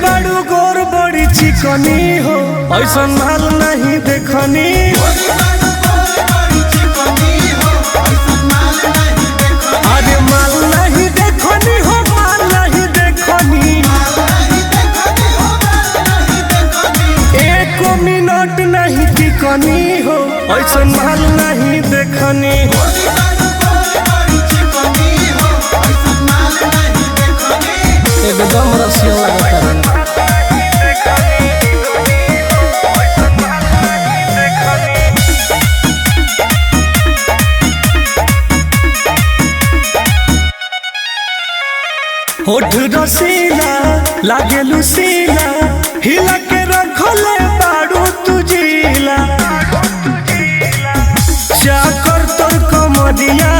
बड़ू गोर बड़ी चिकनी हो ऐसा माल नहीं देखनी। अरे माल नहीं देखनी हो माल नहीं देखनी। एक मिनट नहीं टिकनी हो ऐसा माल नहीं देखनी। एकदम रसिया लगता है। होठ रसीला लागे लुसीला हिला के रखले बाड़ू तुझीला चाकर तोर कमरिया